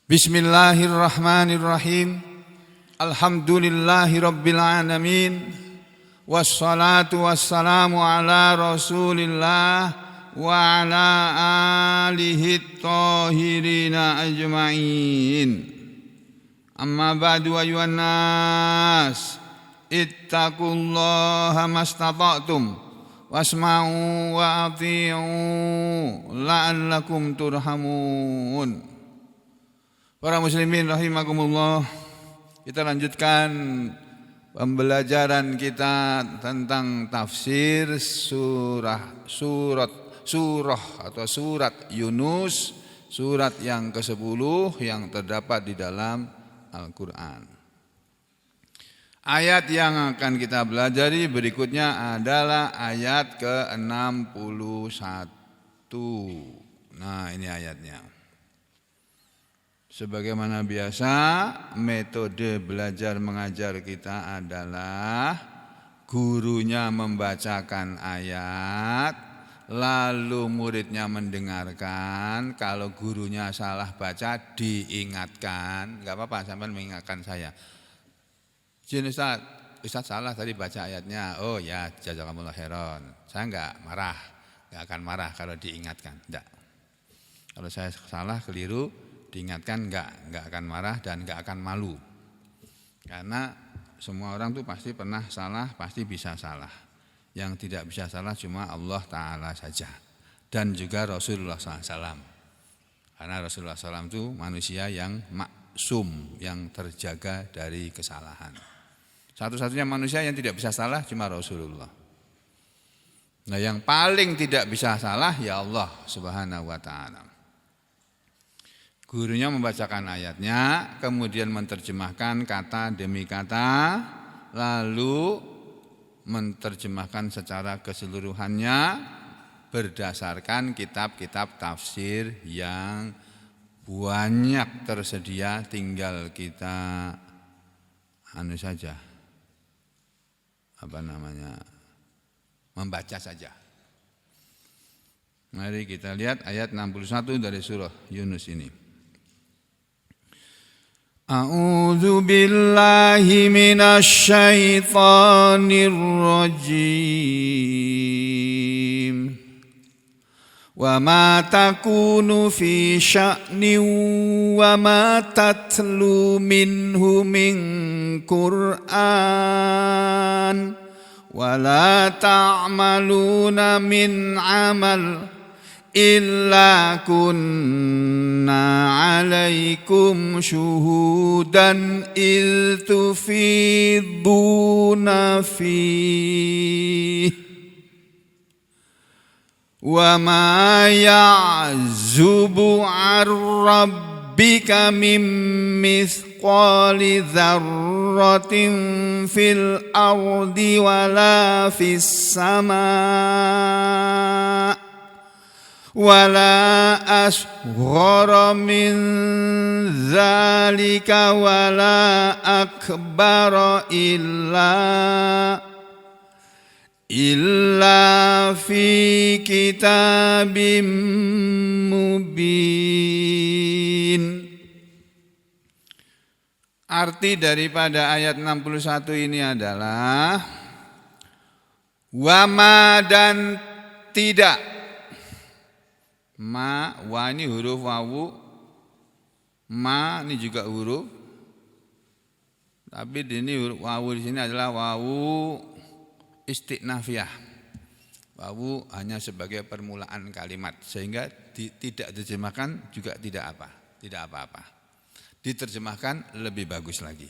Bismillahirrahmanirrahim. Alhamdulillahi rabbil alamin. Wassalatu wassalamu ala rasulillah wa ala alihi tahirina ajma'in. Amma ba'du ayuhan nas, ittaqullaha mastata'tum wasma'u wa ati'u la'allakum turhamun. Para muslimin rahimakumullah, kita lanjutkan pembelajaran kita tentang tafsir surat Yunus, surat yang ke-10 yang terdapat di dalam Al-Quran. Ayat yang akan kita pelajari berikutnya adalah ayat ke-61. Nah, ini ayatnya. Sebagaimana biasa, metode belajar mengajar kita adalah gurunya membacakan ayat, lalu muridnya mendengarkan. Kalau gurunya salah baca, diingatkan. Enggak apa-apa, sampai mengingatkan saya. Ustaz salah tadi baca ayatnya. Oh ya, jazakumullah khairan. Saya enggak akan marah kalau diingatkan. Enggak. Kalau saya salah, keliru, diingatkan enggak akan marah dan enggak akan malu. Karena semua orang tuh pasti pernah salah, pasti bisa salah. Yang tidak bisa salah cuma Allah Ta'ala saja. Dan juga Rasulullah SAW. Karena Rasulullah SAW itu manusia yang maksum, yang terjaga dari kesalahan. Satu-satunya manusia yang tidak bisa salah cuma Rasulullah. Nah, yang paling tidak bisa salah ya Allah Subhanahu wa Ta'ala. Gurunya membacakan ayatnya, kemudian menerjemahkan kata demi kata, lalu menerjemahkan secara keseluruhannya berdasarkan kitab-kitab tafsir yang banyak tersedia, tinggal kita membaca saja. Mari kita lihat ayat 61 dari surah Yunus ini. A'udzu billahi minasy syaithanir rajim. Wa ma takunu fi sya'nin wa ma tatlu minhu min Qur'an wa la ta'maluna min 'amal illa kunna 'alaikum syuhudan idh tufiduna fihi wa ma ya'zubu 'an rabbika min mithqali dzarratin fil ardi wala fis sama' wala asghara min dzalika wala akbara illa fi kitabim mubin. Arti daripada ayat 61 ini adalah wama dan tidak. Wa ini huruf wawu, ma ini juga huruf. Tapi ini huruf wawu di sini adalah wawu istiqnafiyah. Wawu hanya sebagai permulaan kalimat, sehingga tidak diterjemahkan juga tidak apa-apa. Diterjemahkan lebih bagus lagi.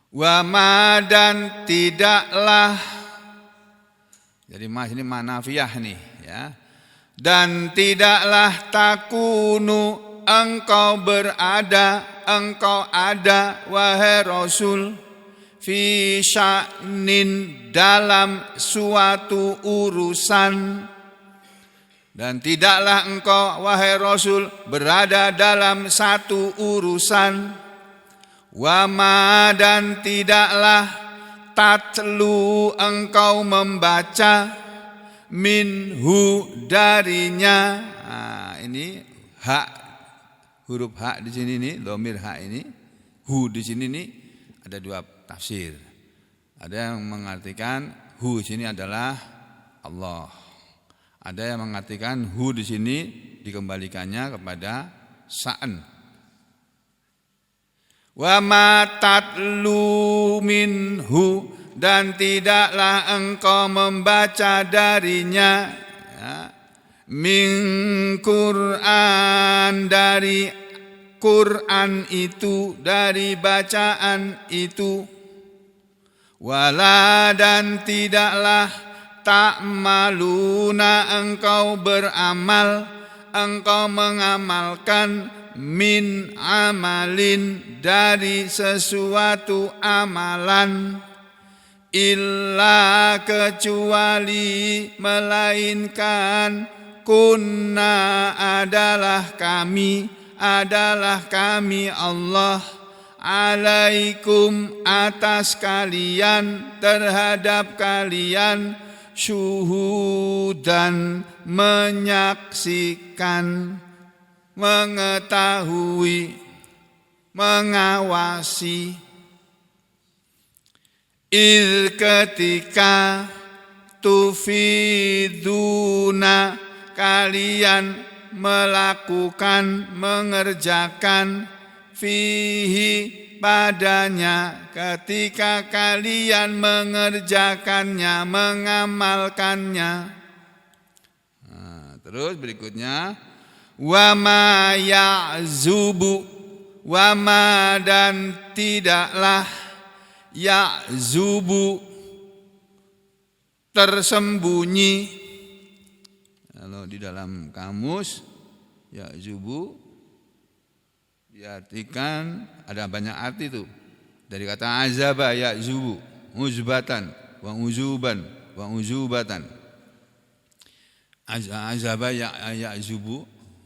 Wa ma dan tidaklah. Jadi ma ini manafiyah nih ya. Dan tidaklah takunu engkau ada wahai Rasul fi sya'nin dalam suatu urusan. Dan tidaklah engkau wahai Rasul berada dalam satu urusan. Wa ma dan tidaklah tatlu engkau membaca minhu darinya. Nah, ini hak huruf ha di sini nih, dhamir ha ini, hu di sini nih ada dua tafsir. Ada yang mengartikan hu di sini adalah Allah. Ada yang mengartikan hu di sini dikembalikannya kepada sa'an. Wa ma tatlu minhu, dan tidaklah engkau membaca darinya, ya, min Qur'an, dari Quran itu, dari bacaan itu, wala, dan tidaklah ta'maluna engkau beramal, engkau mengamalkan, min amalin, dari sesuatu amalan, illa, kecuali, melainkan, kunna, adalah kami Allah, alaikum, atas kalian, terhadap kalian, syuhudan, menyaksikan, mengetahui, mengawasi. Il, ketika, tufiduna, kalian melakukan, mengerjakan, fihi, padanya, ketika kalian mengerjakannya, mengamalkannya. Nah, terus berikutnya, wama ya'zubu, wama, dan tidaklah, ya'zubu, tersembunyi. Kalau di dalam kamus ya'zubu diartikan ada banyak arti tuh. Dari kata azaba ya'zubu, uzbatan wa uzuban wa uzubatan. Azaba ya'zubu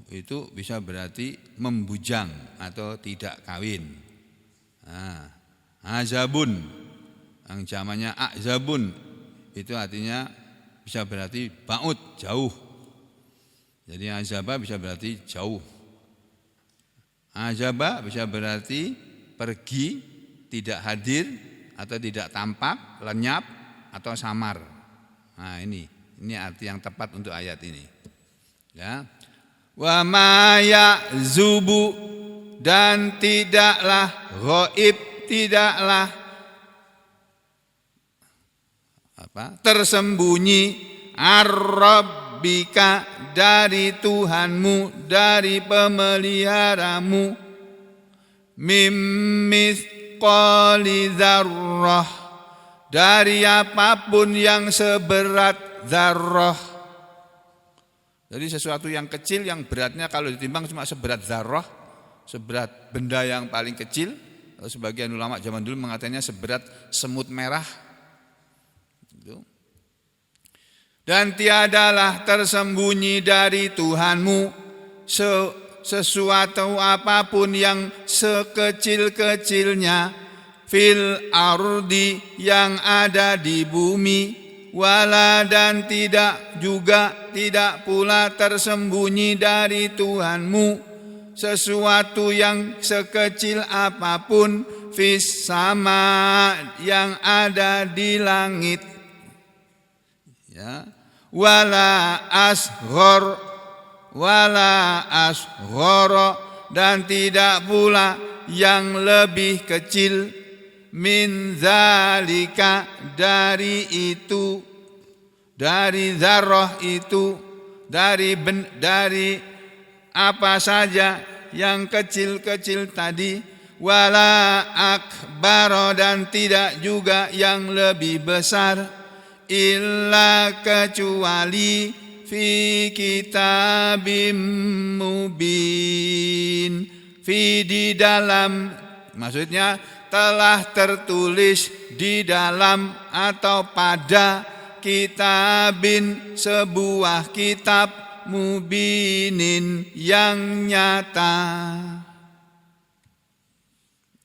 itu bisa berarti membujang atau tidak kawin. Nah, azabun yang zamannya azabun itu artinya bisa berarti ba'ud, jauh. Jadi azaba bisa berarti jauh. Azaba bisa berarti pergi, tidak hadir, atau tidak tampak, lenyap, atau samar. Nah, ini arti yang tepat untuk ayat ini. Ya. Wa ma ya'zubu, dan tidaklah ghaib, tidaklah tersembunyi, ar-rabbika, dari Tuhanmu, dari pemeliharamu, mim mithqali dzarrah, dari apapun yang seberat dzarrah. Jadi sesuatu yang kecil yang beratnya kalau ditimbang cuma seberat dzarrah, seberat benda yang paling kecil. Sebagian ulama zaman dulu mengatakannya seberat semut merah. Dan tiadalah tersembunyi dari Tuhanmu sesuatu apapun yang sekecil-kecilnya, fil ardi, yang ada di bumi, wala, dan tidak pula tersembunyi dari Tuhanmu sesuatu yang sekecil apapun, fis sama, yang ada di langit. Ya, wala asghor, dan tidak pula yang lebih kecil, min zalika, dari itu, dari dzarrah itu, dari apa saja yang kecil-kecil tadi, wala akbar, dan tidak juga yang lebih besar, illa, kecuali, fi kitabim mubin, fi, di dalam, maksudnya telah tertulis di dalam atau pada, kitabin, sebuah kitab, mubinin, yang nyata.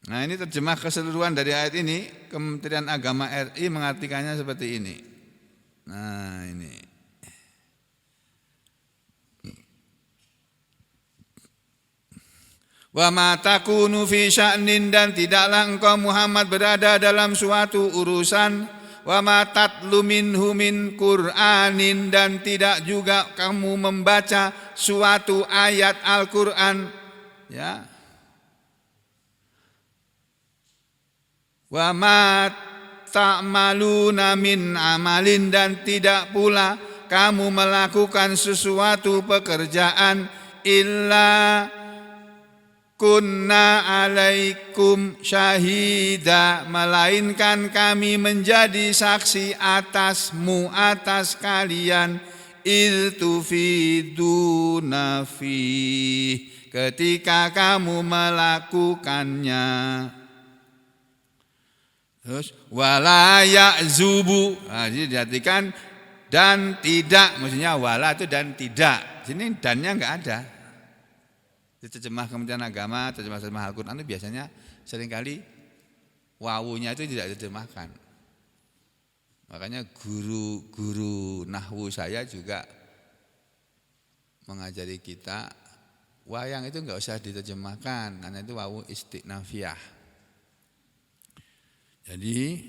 Nah, ini terjemah keseluruhan dari ayat ini. Kementerian Agama RI mengartikannya seperti ini. Nah, ini. Wa ma takunu fi sya'nin, dan tidaklah engkau Muhammad berada dalam suatu urusan, wa ma tatlu minhu min Qur'anin, dan tidak juga kamu membaca suatu ayat Al-Qur'an, ya. Wa ma ta'maluna min amalin, dan tidak pula kamu melakukan sesuatu pekerjaan, illa kunna alaikum syahida, melainkan kami menjadi saksi atasmu, atas kalian, il tufiduna fi, ketika kamu melakukannya. Terus wala ya'zubu, nah, jadi diartikan dan tidak, maksudnya wala itu dan tidak. Sini dannya enggak ada. Terjemah Kementerian Agama, terjemah Al-Quran itu biasanya seringkali wawunya itu tidak diterjemahkan. Makanya guru nahwu saya juga mengajari kita wayang itu enggak usah diterjemahkan, karena itu wawu istiqnafiyah. Jadi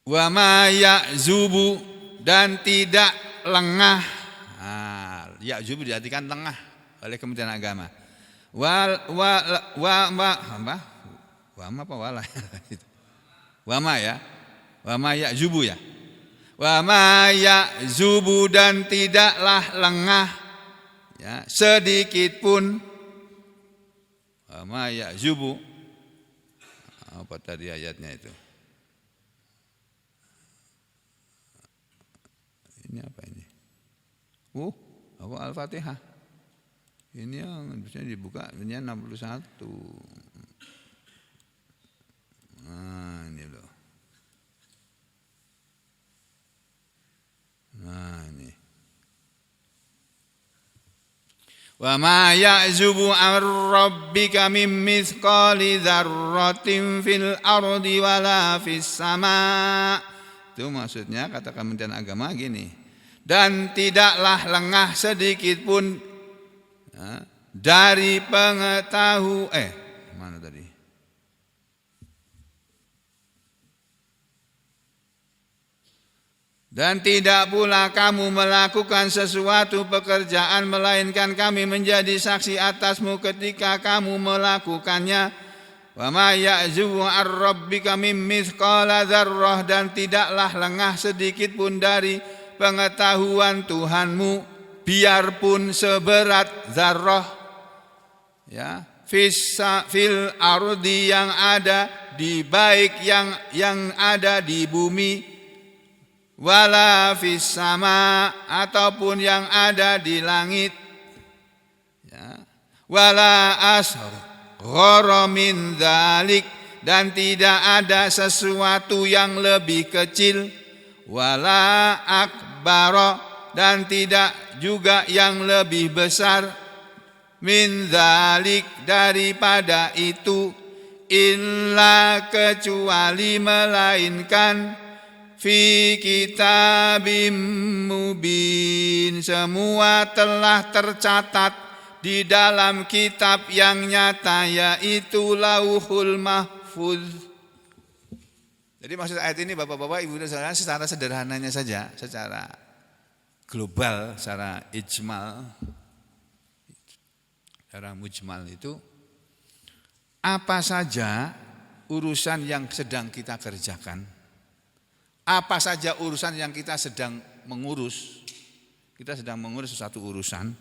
wa ma ya'zubu, dan tidak lengah. Nah, ya'zubu diartikan lengah oleh Kementerian Agama. Wa ma ya. Wa ma ya'zubu ya. Wa ma ya'zubu, dan tidaklah lengah, ya, sedikit pun. Wa ma ya'zubu. Apa tadi ayatnya itu? Ini apa ini? Apa Al-Fatihah? Ini yang bisa dibuka, ini 61. Nah, ini loh. Nah, ini. Wa ma ya'zubu an rabbika min mithqali dzarratin fil ardi wala fis sama'. Itu maksudnya kata Kementerian Agama gini. Dan tidaklah lengah sedikit pun dari pengetahuan mana tadi? Dan tidak pula kamu melakukan sesuatu pekerjaan, melainkan kami menjadi saksi atasmu ketika kamu melakukannya. Wa ma ya'zubu an rabbika min mithqala dzarrah, dan tidaklah lengah sedikit pun dari pengetahuan Tuhanmu, biarpun seberat zarrah, ya, fil ardi, yang ada di baik yang ada di bumi, wala fis sama, ataupun yang ada di langit, ya, wala asghara min dzalik, dan tidak ada sesuatu yang lebih kecil, wala akbara, dan tidak juga yang lebih besar, min dzalik, daripada itu, illa, kecuali melainkan, fi kitabim mubin, semua telah tercatat di dalam kitab yang nyata, yaitu Lauhul Mahfuz. Jadi maksud ayat ini Bapak-bapak, Ibu dan Saudara, secara sederhananya saja, secara global, secara ijmal, secara mujmal itu, apa saja urusan yang sedang kita kerjakan, apa saja urusan yang kita sedang mengurus, kita sedang mengurus sesuatu urusan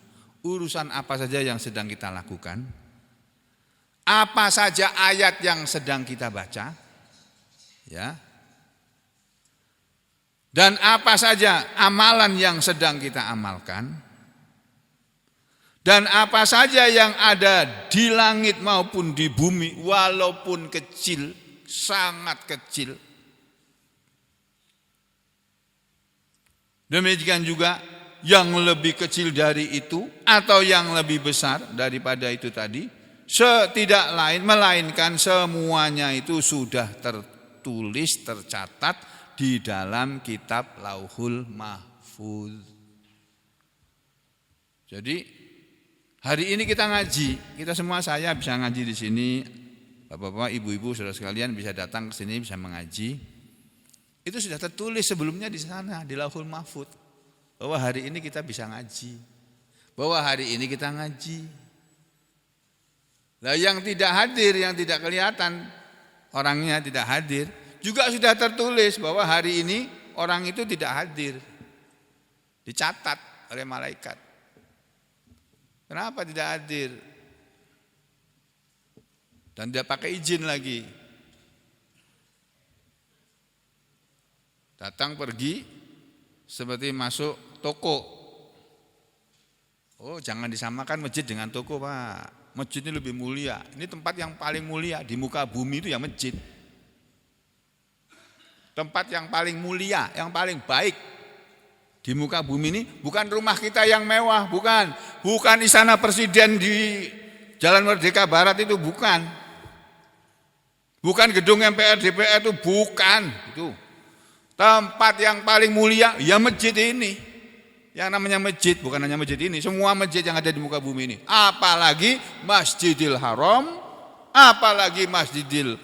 apa saja yang sedang kita lakukan, apa saja ayat yang sedang kita baca, ya, dan apa saja amalan yang sedang kita amalkan, dan apa saja yang ada di langit maupun di bumi, walaupun kecil, sangat kecil. Demikian juga yang lebih kecil dari itu atau yang lebih besar daripada itu tadi, tidak lain melainkan semuanya itu sudah tertulis, tercatat di dalam kitab Lauhul Mahfuz. Jadi Hari ini kita ngaji, kita semua saya bisa ngaji di sini, bapak-bapak, ibu-ibu, saudara sekalian bisa datang ke sini bisa mengaji. Itu sudah tertulis sebelumnya di sana di Lauhul Mahfuz bahwa hari ini kita bisa ngaji, bahwa hari ini kita ngaji. Lah yang tidak hadir, yang tidak kelihatan orangnya tidak hadir, juga sudah tertulis bahwa hari ini orang itu tidak hadir, dicatat oleh malaikat. Kenapa tidak hadir? Dan tidak pakai izin lagi. Datang pergi seperti masuk toko. Oh, jangan disamakan masjid dengan toko, Pak. Masjid ini lebih mulia. Ini tempat yang paling mulia di muka bumi itu ya masjid. Tempat yang paling mulia, yang paling baik di muka bumi ini bukan rumah kita yang mewah, bukan istana presiden di Jalan Merdeka Barat itu bukan gedung MPR DPR itu bukan itu. Tempat yang paling mulia ya masjid ini. Yang namanya masjid bukan hanya masjid ini, semua masjid yang ada di muka bumi ini. Apalagi Masjidil Haram, apalagi Masjidil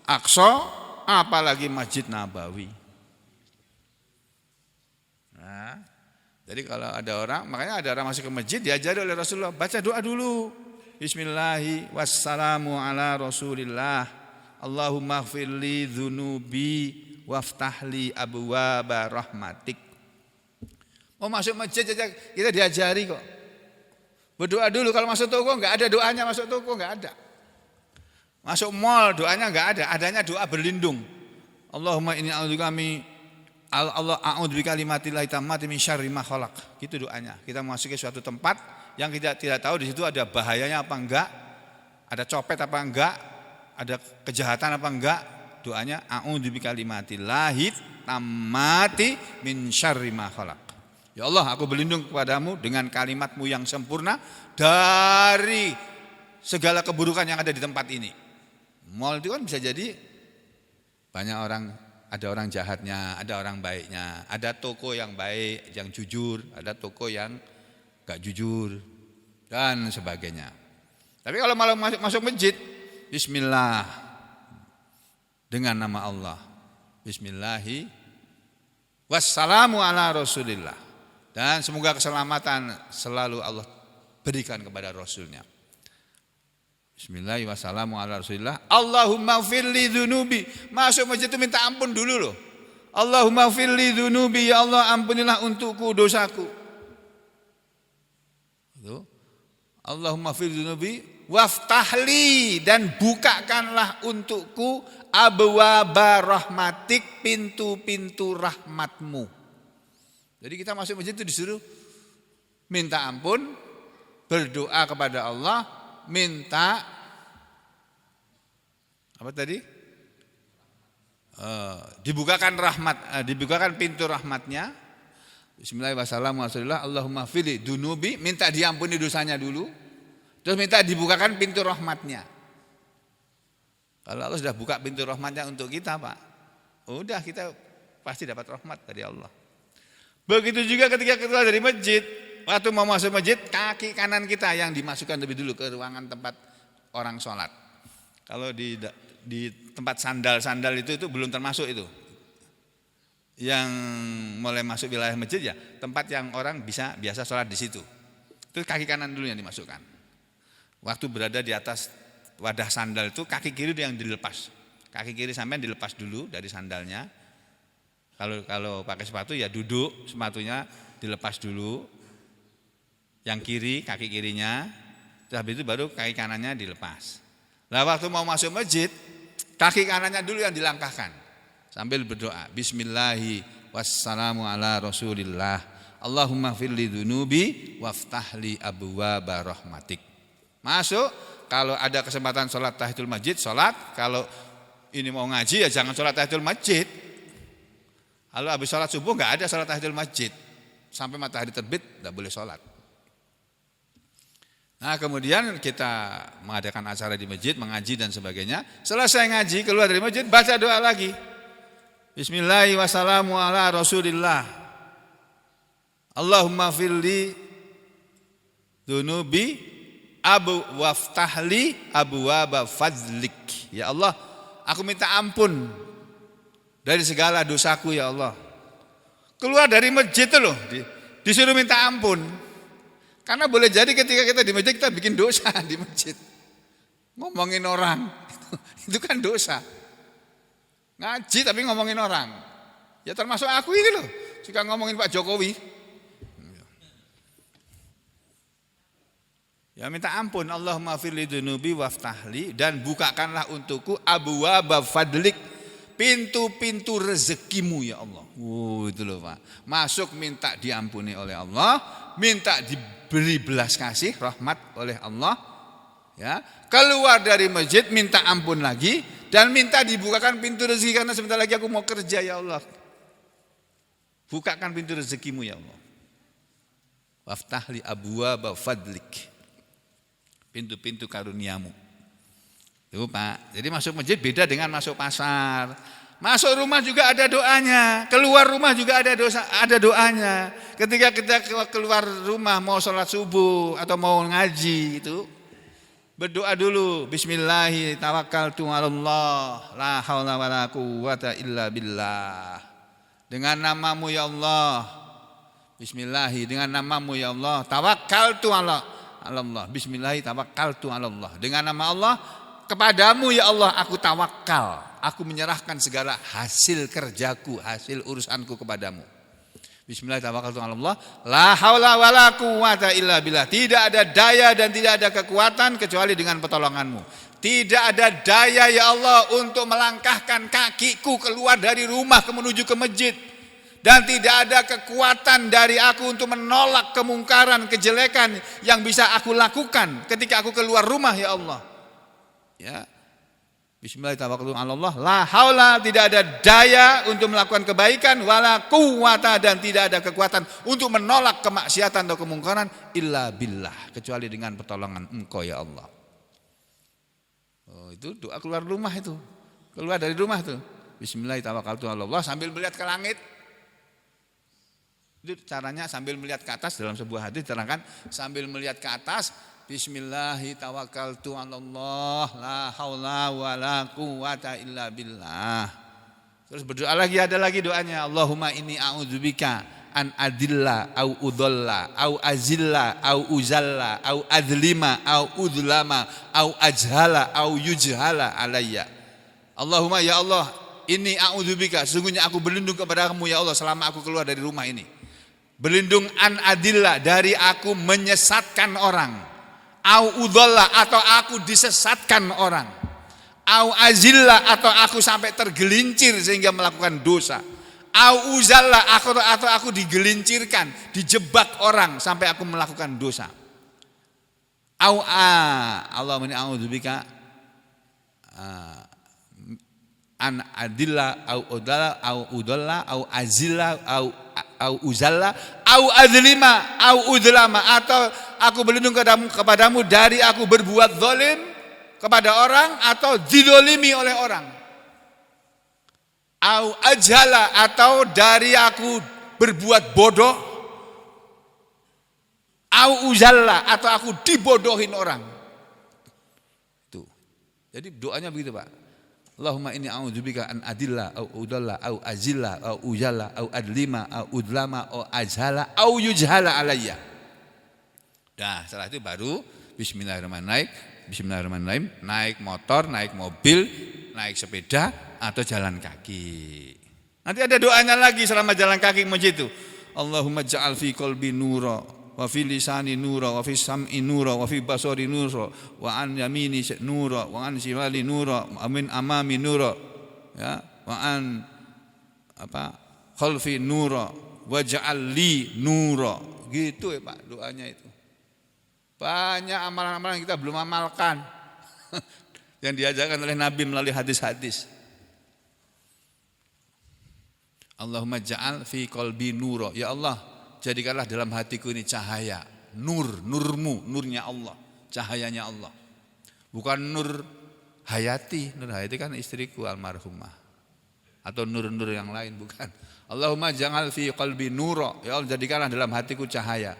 Aqsa, apalagi Masjid Nabawi. Nah, jadi kalau ada orang, makanya ada orang masuk ke masjid diajari oleh Rasulullah baca doa dulu. Bismillahi wassalamu ala Rasulillah. Allahumma gfirli dzunubi waftahli abwaaba rahmatik. Mau masuk masjid aja kita diajari kok. Berdoa dulu, kalau masuk toko enggak ada doanya, masuk toko enggak ada. Masuk mall doanya enggak ada, adanya doa berlindung. Allahumma inni a'udzubika Allah a'udzubika kalimatillahi tammati min syarri ma khalaq. Gitu doanya. Kita memasuki suatu tempat yang kita tidak tahu di situ ada bahayanya apa enggak, ada copet apa enggak, ada kejahatan apa enggak. Doanya a'udzubika kalimatillahi tammati min syarri ma khalaq. Ya Allah, aku berlindung kepadamu dengan kalimatmu yang sempurna dari segala keburukan yang ada di tempat ini. Mall itu kan bisa jadi banyak orang, ada orang jahatnya, ada orang baiknya, ada toko yang baik, yang jujur, ada toko yang gak jujur, dan sebagainya. Tapi kalau malah masuk masjid, bismillah, dengan nama Allah, bismillahi, wassalamu ala Rasulillah, dan semoga keselamatan selalu Allah berikan kepada Rasulnya. Bismillahirrahmanirrahim. Wassalamu ala Rasulillah. Allahumma gfirli dzunubi. Masuk masjid itu minta ampun dulu loh. Allahumma gfirli dzunubi, ya Allah ampunilah untukku dosaku. Itu. Allahumma gfirli dzunubi waftahli, dan bukakanlah untukku abwaaba rahmatik, pintu-pintu rahmatmu. Jadi kita masuk masjid itu disuruh minta ampun, berdoa kepada Allah, minta apa tadi? Dibukakan rahmat, dibukakan pintu rahmatnya. Bismillahirrahmanirrahim. Allahumma fili dunubi, minta diampuni dosanya dulu, terus minta dibukakan pintu rahmatnya. Kalau Allah sudah buka pintu rahmatnya untuk kita, Pak, udah kita pasti dapat rahmat dari Allah. Begitu juga ketika keluar dari masjid, waktu mau masuk masjid, kaki kanan kita yang dimasukkan lebih dulu ke ruangan tempat orang sholat. Kalau di tempat sandal itu belum termasuk itu. Yang mulai masuk wilayah masjid ya, tempat yang orang biasa sholat di situ. Itu kaki kanan dulu yang dimasukkan. Waktu berada di atas wadah sandal itu, kaki kiri itu yang dilepas. Kaki kiri sampai dilepas dulu dari sandalnya. Kalau pakai sepatu ya duduk, sepatunya dilepas dulu. Yang kiri, kaki kirinya, terus habis itu baru kaki kanannya dilepas. Nah waktu mau masuk masjid, kaki kanannya dulu yang dilangkahkan sambil berdoa. Bismillahi wassalamu ala Rasulillah. Allahumma gfirli dzunubi waftahli abwaaba rahmatik. Masuk, kalau ada kesempatan sholat tahiyatul masjid, sholat. Kalau ini mau ngaji ya jangan sholat tahiyatul masjid. Kalau habis sholat subuh enggak ada sholat tahiyatul masjid. Sampai matahari terbit enggak boleh sholat. Nah kemudian kita mengadakan acara di masjid, mengaji dan sebagainya. Selesai ngaji, keluar dari masjid, baca doa lagi. Bismillahirrahmanirrahim. Wassalamu ala Rasulillah. Allahumma firli dunubi abu waftahli abwaaba fadlik. Ya Allah, aku minta ampun dari segala dosaku ya Allah. Keluar dari masjid itu loh, disuruh minta ampun. Karena boleh jadi ketika kita di masjid kita bikin dosa di masjid. Ngomongin orang, itu kan dosa. Ngaji tapi ngomongin orang. Ya termasuk aku ini loh, suka ngomongin Pak Jokowi. Ya minta ampun, Allahumma firli dunubi waftahli, dan bukakanlah untukku abwaaba fadlik, pintu-pintu rezekimu ya Allah. Itu loh Pak. Masuk minta diampuni oleh Allah, minta diberi belas kasih, rahmat oleh Allah. Ya, keluar dari masjid minta ampun lagi dan minta dibukakan pintu rezeki karena sebentar lagi aku mau kerja ya Allah. Bukakan pintu rezekimu ya Allah. Waftahli abwaaba fadlik. Pintu-pintu karuniamu. Itu Pak. Jadi masuk masjid beda dengan masuk pasar. Masuk rumah juga ada doanya. Keluar rumah juga ada doanya. Ketika kita keluar rumah mau sholat subuh atau mau ngaji itu, berdoa dulu. Bismillahirrahmanirrahim. Tawakkaltu 'alallah. La haula wala quwwata illa billah. Dengan namamu ya Allah. Bismillahirrahmanirrahim. Dengan namamu ya Allah. Tawakkaltu 'alallah. Bismillahirrahmanirrahim. Tawakkaltu 'alallah. Dengan nama Allah, kepadamu ya Allah aku tawakal. Aku menyerahkan segala hasil kerjaku, hasil urusanku kepadamu. Bismillahirrahmanirrahim. Tawakkaltu 'alallah. La haula wala quwwata illa billah. Tidak ada daya dan tidak ada kekuatan kecuali dengan pertolonganmu. Tidak ada daya ya Allah untuk melangkahkan kakiku keluar dari rumah menuju ke masjid. Dan tidak ada kekuatan dari aku untuk menolak kemungkaran, kejelekan yang bisa aku lakukan ketika aku keluar rumah ya Allah. Ya. Bismillahirrahmanirrahim. La haula, tidak ada daya untuk melakukan kebaikan, wala quwwata, dan tidak ada kekuatan untuk menolak kemaksiatan atau kemungkaran illa billah, kecuali dengan pertolongan Engkau ya Allah. Oh, itu doa keluar rumah itu. Keluar dari rumah itu. Bismillahirrahmanirrahim sambil melihat ke langit. Itu caranya sambil melihat ke atas. Dalam sebuah hadis diterangkan sambil melihat ke atas, bismillahirrahmanirrahim tawakkaltu 'alallah la haula wala quwwata illa billah. Terus berdoa lagi, ada lagi doanya, Allahumma inni a'udzubika an adilla au udalla au azilla au uzalla au adlima au udlama au ajhala au yujhala alayya. Allahumma ya Allah, inni a'udzubika, sesungguhnya aku berlindung kepadamu ya Allah selama aku keluar dari rumah ini. Berlindung an adillah, dari aku menyesatkan orang, au udalla, atau aku disesatkan orang, au azilla, atau aku sampai tergelincir sehingga melakukan dosa, au uzalla, atau aku digelincirkan, dijebak orang sampai aku melakukan dosa. Allahumma inni a'udzubika an adilla au udalla au udalla au azilla au uzalla au adlima au udlama, atau aku berlindung kepadamu dari aku berbuat zalim kepada orang atau dizalimi oleh orang, au ajhala, atau dari aku berbuat bodoh, au uzalla, atau aku dibodohin orang. Itu. Jadi doanya begitu Pak. Allahumma inni a'udzubika an adilla au udalla au azilla au ujalla au adlima au udlama au ajhala au yujhala alayya. Nah, setelah itu baru bismillahirrahmanirrahim, naik motor, naik mobil, naik sepeda atau jalan kaki. Nanti ada doanya lagi selama jalan kaki masjid itu. Allahumma ja'al fi qalbi nura wa fi lisani nura wa fi sam'i nura wa fi basari nura wa an yamini nura wa an shimali nura wa min amami nura, ya, wa an khalfi nura waj'al li nura. Gitu ya Pak doanya itu. Banyak amalan-amalan yang kita belum amalkan yang diajarkan oleh Nabi melalui hadis-hadis. Allahumma ja'al fi qalbi nura, ya Allah, jadikanlah dalam hatiku ini cahaya, nurmu, nurnya Allah, cahayanya Allah. Bukan Nur Hayati, Nur Hayati kan istriku almarhumah. Atau nur-nur yang lain, bukan. Allahumma ja'al fi qalbi nura, ya Allah, jadikanlah dalam hatiku cahaya.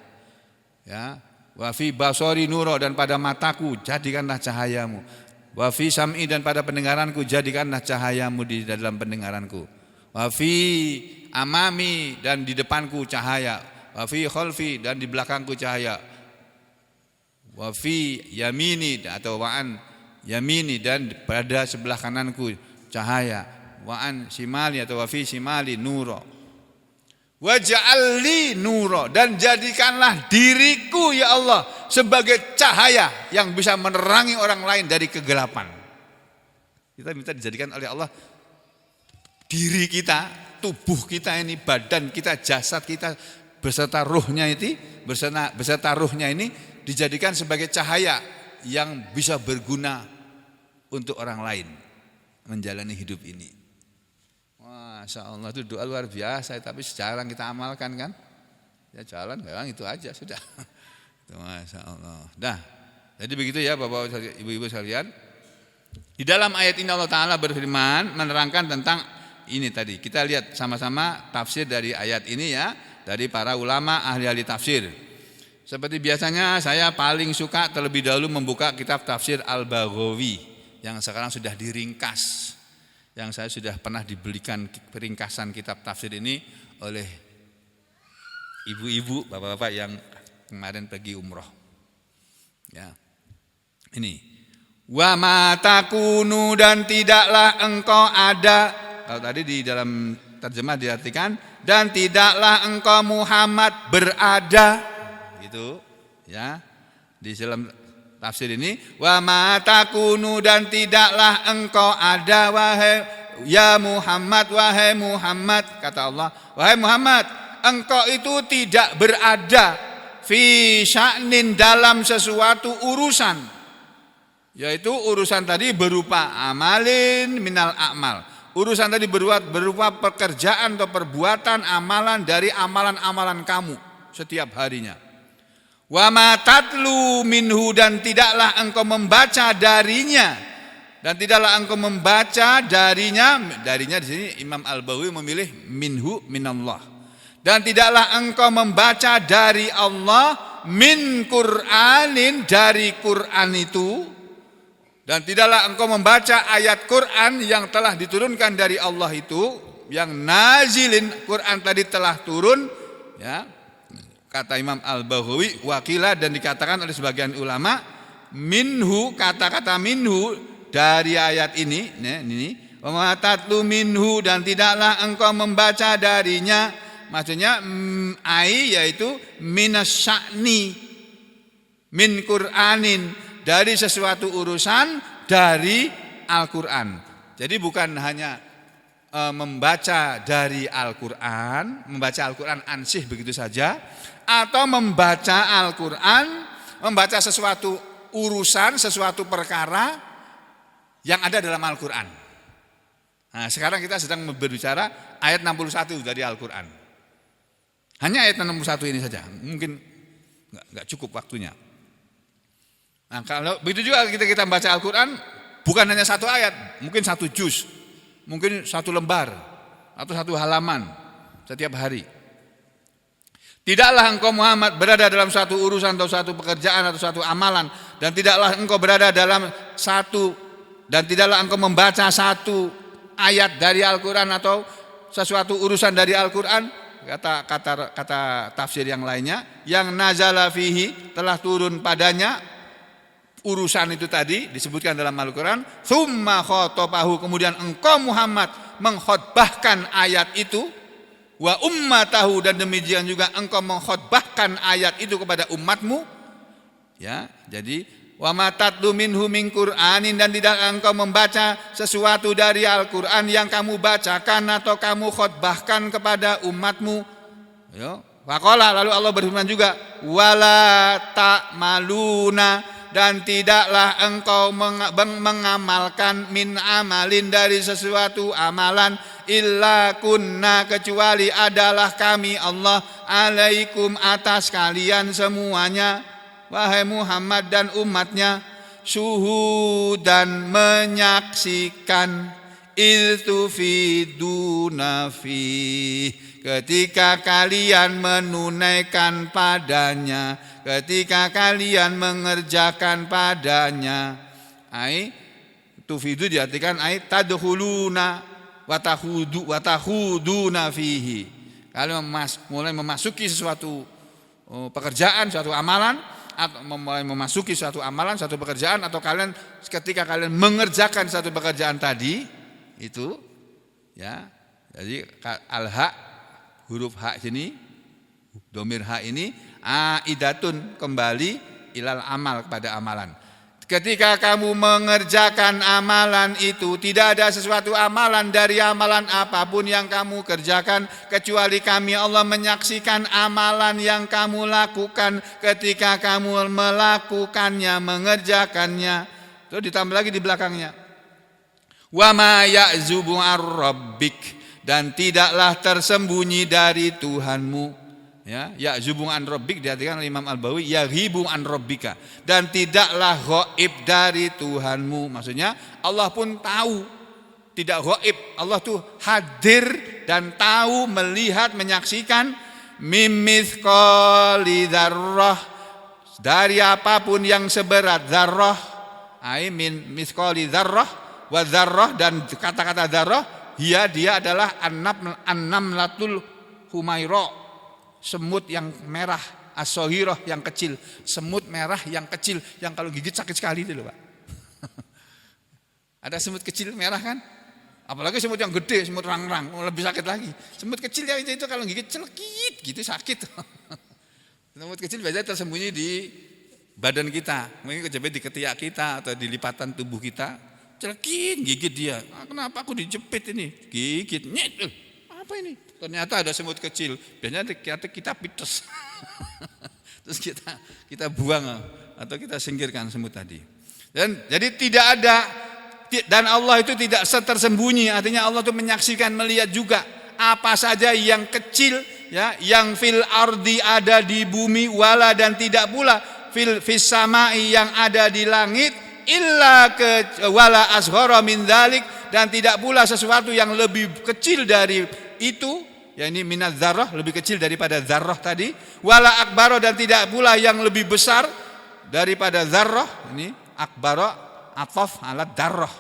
Ya, Wa fi basori nuro, dan pada mataku jadikanlah cahayamu. Wa fi sam'i, dan pada pendengaranku jadikanlah cahayamu di dalam pendengaranku. Wa fi amami, dan di depanku cahaya. Wa fi khalfi, dan di belakangku cahaya. Wa fi yamini, atau wa'an yamini, dan pada sebelah kananku cahaya. Wa'an simali, atau wa fi simali nuro. Waj'alli nuro, dan jadikanlah diriku ya Allah sebagai cahaya yang bisa menerangi orang lain dari kegelapan. Kita minta dijadikan oleh Allah diri kita, tubuh kita ini, badan kita, jasad kita beserta ruhnya ini dijadikan sebagai cahaya yang bisa berguna untuk orang lain menjalani hidup ini. Masya Allah, itu doa luar biasa, tapi jarang kita amalkan kan? Ya jalan, memang itu aja sudah. Masya Allah. Dah, jadi begitu ya Bapak Ibu sekalian. Di dalam ayat ini Allah Ta'ala berfirman menerangkan tentang ini tadi. Kita lihat sama-sama tafsir dari ayat ini ya, dari para ulama ahli-ahli tafsir. Seperti biasanya saya paling suka terlebih dahulu membuka kitab tafsir Al-Baghawi yang sekarang sudah diringkas. Yang saya sudah pernah dibelikan peringkasan kitab tafsir ini oleh ibu-ibu, bapak-bapak yang kemarin pergi umroh. Ya. Ini. Wa ma takunu, dan tidaklah engkau ada. Kalau tadi di dalam terjemah diartikan dan tidaklah engkau Muhammad berada. Gitu, ya. Di dalam tafsir ini, wa ma takunu, dan tidaklah engkau ada wahai ya Muhammad, wahai Muhammad, kata Allah, wahai Muhammad, engkau itu tidak berada fi sya'nin, dalam sesuatu urusan, yaitu urusan tadi berupa amalin minal a'mal. Urusan tadi berupa pekerjaan atau perbuatan amalan dari amalan-amalan kamu setiap harinya. Wa ma tatlu minhu, dan tidaklah engkau membaca darinya, dan tidaklah engkau membaca darinya di sini Imam Al-Baghawi memilih minhu minallah, dan tidaklah engkau membaca dari Allah min Qur'anin, dari Qur'an itu, dan tidaklah engkau membaca ayat Qur'an yang telah diturunkan dari Allah itu, yang nazilin Qur'an tadi telah turun ya. Kata Imam Al-Baghawi, wakila, dan dikatakan oleh sebagian ulama, minhu, kata-kata minhu dari ayat ini, wa ma tatlu minhu, dan tidaklah engkau membaca darinya, maksudnya yaitu minas sya'ni min Qur'anin, dari sesuatu urusan dari Al-Qur'an. Jadi bukan hanya membaca dari Al-Qur'an, membaca Al-Qur'an ansih begitu saja, atau membaca Al-Qur'an, membaca sesuatu urusan, sesuatu perkara yang ada dalam Al-Qur'an. Nah, sekarang kita sedang berbicara ayat 61 dari Al-Qur'an. Hanya ayat 61 ini saja, mungkin enggak cukup waktunya. Nah, kalau begitu juga kita membaca Al-Qur'an, bukan hanya satu ayat, mungkin satu juz, mungkin satu lembar atau satu halaman setiap hari. Tidaklah engkau Muhammad berada dalam suatu urusan atau suatu pekerjaan atau suatu amalan, dan tidaklah engkau berada dalam dan tidaklah engkau membaca satu ayat dari Al-Qur'an atau sesuatu urusan dari Al-Qur'an, kata tafsir yang lainnya, yang nazala fihi, telah turun padanya urusan itu tadi disebutkan dalam Al-Qur'an, tsumma khatabahu, kemudian engkau Muhammad mengkhotbahkan ayat itu, wa ummatahu, dan demikian juga engkau mengkhotbahkan ayat itu kepada umatmu. Ya, jadi wa ma tatlu minhu min Qur'anin, dan tidak engkau membaca sesuatu dari Al-Qur'an yang kamu bacakan atau kamu khotbahkan kepada umatmu. Ya, faqala, lalu Allah berfirman juga, wala ta'maluna, dan tidaklah engkau mengamalkan min amalin, dari sesuatu amalan, illa kunna, kecuali adalah kami Allah, alaikum, atas kalian semuanya, wahai Muhammad dan umatnya, syuhudan, menyaksikan, iltufiduna fi, ketika kalian menunaikan padanya, ketika kalian mengerjakan padanya. Ai tufidu diartikan ai tadkhuluna wa tahuduna fihi. Kalian mulai memasuki sesuatu pekerjaan, suatu amalan, atau mulai memasuki suatu amalan, suatu pekerjaan, atau kalian ketika kalian mengerjakan satu pekerjaan tadi itu, ya. Jadi al-ha, huruf ha sini, domir ha ini aidatun, kembali ilal amal, kepada amalan. Ketika kamu mengerjakan amalan itu, tidak ada sesuatu amalan dari amalan apapun yang kamu kerjakan kecuali kami Allah menyaksikan amalan yang kamu lakukan ketika kamu melakukannya, mengerjakannya. Terus ditambah lagi di belakangnya, wa ma ya'zubu ar-rabbik, dan tidaklah tersembunyi dari Tuhanmu. Ya, ya'zubu an rabbik diartikan oleh Imam Al-Bawi yaghibu an rabbika, dan tidaklah ghaib dari Tuhanmu. Maksudnya Allah pun tahu, tidak ghaib. Allah tuh hadir dan tahu, melihat, menyaksikan mimithqali dzarrah, dari apapun yang seberat dzarrah, ai min mithqali dzarrah wa dzarrah, dan kata-kata dzarrah dia adalah an-namlatul humaira, semut yang merah, as-sohirah yang kecil, semut merah yang kecil, yang kalau gigit sakit sekali itu loh Pak. Ada semut kecil merah kan? Apalagi semut yang gede, semut rang-rang, lebih sakit lagi. Semut kecil yang itu kalau gigit celekit gitu sakit. Semut kecil biasanya tersembunyi di badan kita, mungkin kejepit di ketiak kita atau di lipatan tubuh kita, celekit gigit dia. Kenapa aku dijepit ini? Gigit, nyet. Apa ini? Ternyata ada semut kecil. Biasanya kita pites. Terus kita buang atau kita singkirkan semut tadi. Dan jadi tidak ada, dan Allah itu tidak tersembunyi. Artinya Allah itu menyaksikan, melihat juga apa saja yang kecil, ya, yang fil ardi, ada di bumi, wala, dan tidak pula fis samai, yang ada di langit, illa wala asghara min dzalik, dan tidak pula sesuatu yang lebih kecil dari itu, ya ini minaz dzarrah, lebih kecil daripada dzarrah tadi, wala akbaro, dan tidak pula yang lebih besar daripada dzarrah. Ini akbaro ataf ala dzarrah,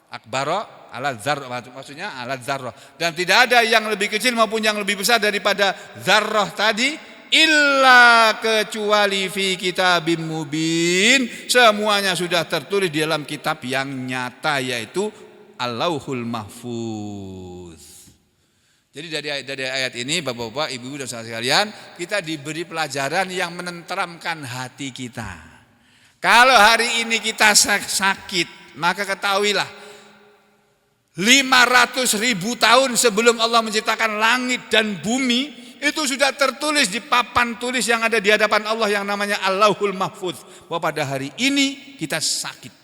akbaro ala dzarrah, maksudnya ala dzarrah, dan tidak ada yang lebih kecil maupun yang lebih besar daripada dzarrah tadi, illa kecuali fi kitabim mubin, semuanya sudah tertulis di dalam kitab yang nyata, yaitu Al-Lauhul Mahfuz. Jadi dari ayat ini Bapak-bapak, Ibu-ibu dan saudara sekalian, kita diberi pelajaran yang menenteramkan hati kita. Kalau hari ini kita sakit, maka ketahuilah 500.000 tahun sebelum Allah menciptakan langit dan bumi, itu sudah tertulis di papan tulis yang ada di hadapan Allah yang namanya Al-Lauhul Mahfuz, bahwa pada hari ini kita sakit.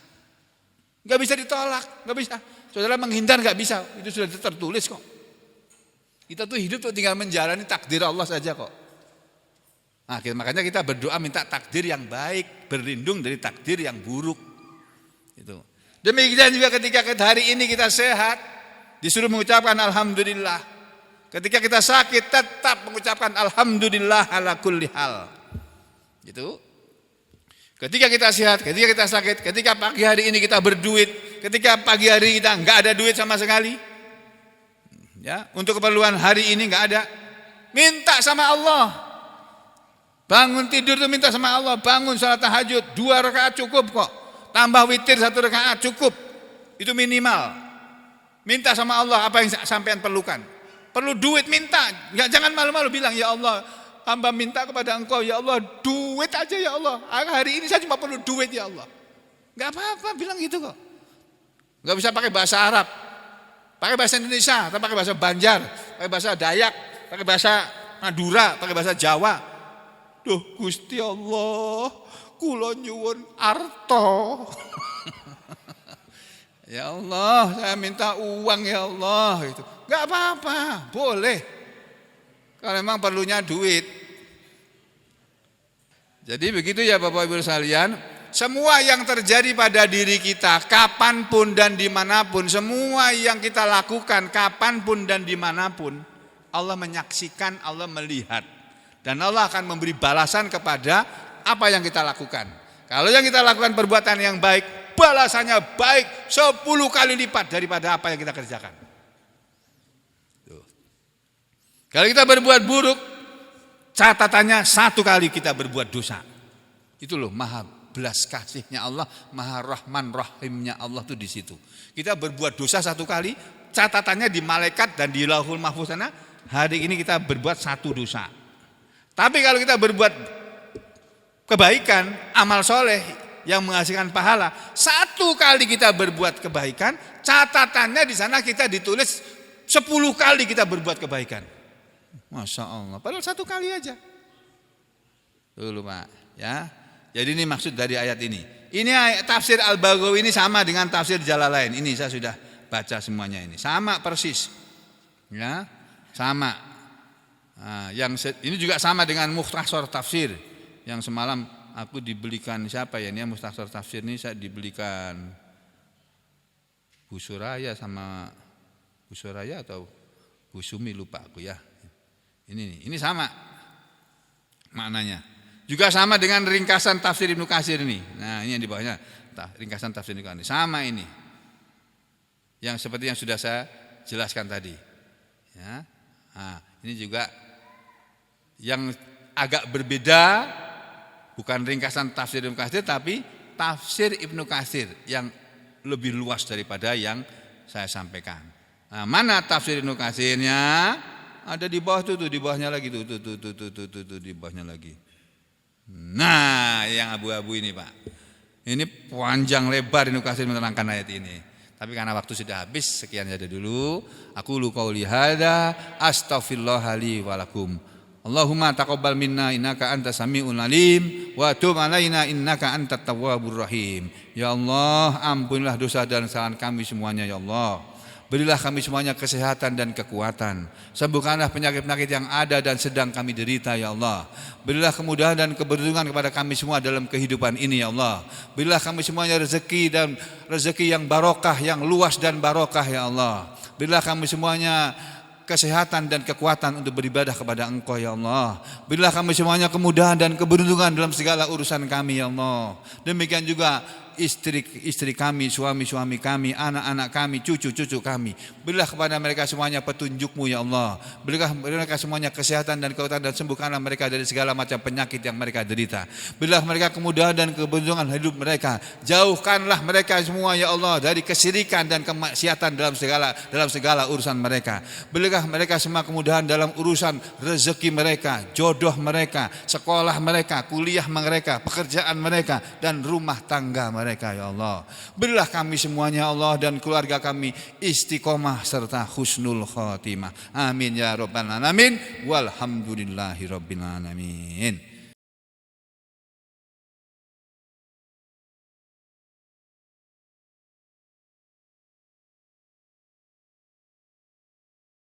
Gak bisa ditolak, gak bisa. Saudara menghindar gak bisa, itu sudah tertulis kok. Kita tuh hidup tuh tinggal menjalani takdir Allah saja kok. Nah, makanya kita berdoa minta takdir yang baik, berlindung dari takdir yang buruk. Itu. Demikian juga ketika hari ini kita sehat, disuruh mengucapkan alhamdulillah. Ketika kita sakit tetap mengucapkan alhamdulillah ala kulli hal. Gitu. Ketika kita sehat, ketika kita sakit, ketika pagi hari ini kita berduit, ketika pagi hari kita enggak ada duit sama sekali, ya, untuk keperluan hari ini enggak ada, minta sama Allah. Bangun tidur tuh minta sama Allah, bangun salat tahajud 2 rakaat cukup kok. Tambah witir 1 rakaat cukup. Itu minimal. Minta sama Allah apa yang sampean perlukan. Perlu duit minta, enggak, jangan malu-malu bilang ya Allah, hamba minta kepada Engkau ya Allah duit aja ya Allah. Hari ini saya cuma perlu duit ya Allah. Enggak apa-apa bilang gitu kok. Enggak bisa pakai bahasa Arab. Pakai bahasa Indonesia, atau pakai bahasa Banjar, pakai bahasa Dayak, pakai bahasa Madura, pakai bahasa Jawa. Duh Gusti Allah, kula nyuwun arto. Ya Allah, saya minta uang ya Allah. Gitu. Gak apa-apa, boleh. Kalau memang perlunya duit. Jadi begitu ya Bapak Ibu sekalian. semua yang terjadi pada diri kita, kapanpun dan dimanapun, semua yang kita lakukan, kapanpun dan dimanapun, Allah menyaksikan, Allah melihat. Dan Allah akan memberi balasan kepada apa yang kita lakukan. Kalau yang kita lakukan perbuatan yang baik, balasannya baik 10 kali lipat daripada apa yang kita kerjakan. Tuh. Kalau kita berbuat buruk, catatannya 1 kali kita berbuat dosa. Itu loh maha belas kasihnya Allah, maha rahman rahimnya Allah tuh di situ. Kita berbuat dosa 1 kali, catatannya di malaikat dan di lauhul mahfuz sana, hari ini kita berbuat 1 dosa. Tapi kalau kita berbuat kebaikan, amal soleh yang menghasilkan pahala, 1 kali kita berbuat kebaikan, catatannya di sana kita ditulis 10 kali kita berbuat kebaikan. Masya Allah, padahal 1 kali aja. Dulu Pak, ya. Jadi ini maksud dari ayat ini. Ini tafsir Al-Baghawi ini sama dengan tafsir Jalalain. Ini saya sudah baca semuanya ini. Sama persis. Ya, sama. Nah, ini juga sama dengan Mukhtasar Tafsir yang semalam aku dibelikan siapa ya? Ini Mukhtasar Tafsir ini saya dibelikan Bu Suraya sama Bu Suraya atau Bu Sumi lupa aku ya. Ini sama maknanya. Juga sama dengan ringkasan tafsir Ibnu Katsir ini. Nah, ini yang di bawahnya ringkasan tafsir Ibnu Katsir. Sama ini. Yang seperti yang sudah saya jelaskan tadi. Ya. Nah, ini juga yang agak berbeda, bukan ringkasan tafsir Ibnu Katsir tapi tafsir Ibnu Katsir yang lebih luas daripada yang saya sampaikan. Nah, mana tafsir Ibnu Katsirnya? Ada di bawah tuh, di bawahnya lagi tuh, di bawahnya lagi. Nah, yang abu-abu ini Pak. Ini panjang lebar Ibnu Katsir menerangkan ayat ini. Tapi karena waktu sudah habis, sekian saja dulu. Aku lu qauli hada, astaghfirullah li wa lakum. Allahumma taqabbal minna innaka antas samiul alim wa tub alaina innaka antat tawwabur rahim. Ya Allah, ampunilah dosa dan kesalahan kami semuanya ya Allah. Berilah kami semuanya kesehatan dan kekuatan. Sembuhkanlah penyakit-penyakit yang ada dan sedang kami derita ya Allah. Berilah kemudahan dan keberuntungan kepada kami semua dalam kehidupan ini ya Allah. Berilah kami semuanya rezeki yang barokah, yang luas dan barokah ya Allah. Berilah kami semuanya kesehatan dan kekuatan untuk beribadah kepada Engkau ya Allah. Berilah kami semuanya kemudahan dan keberuntungan dalam segala urusan kami ya Allah. Demikian juga istri kami, suami-suami kami, anak-anak kami, cucu-cucu kami. Berilah kepada mereka semuanya petunjuk-Mu ya Allah. Berilah mereka semuanya kesehatan dan kekuatan dan sembuhkanlah mereka dari segala macam penyakit yang mereka derita. Berilah mereka kemudahan dan keberuntungan hidup mereka. Jauhkanlah mereka semua ya Allah dari kesyirikan dan kemaksiatan dalam segala urusan mereka. Berilah mereka semua kemudahan dalam urusan rezeki mereka, jodoh mereka, sekolah mereka, kuliah mereka, pekerjaan mereka dan rumah tangga mereka ya Allah. Berilah kami semuanya Allah dan keluarga kami istiqomah serta husnul khotimah. Amin ya rabbal alamin. Walhamdulillahi rabbil alamin.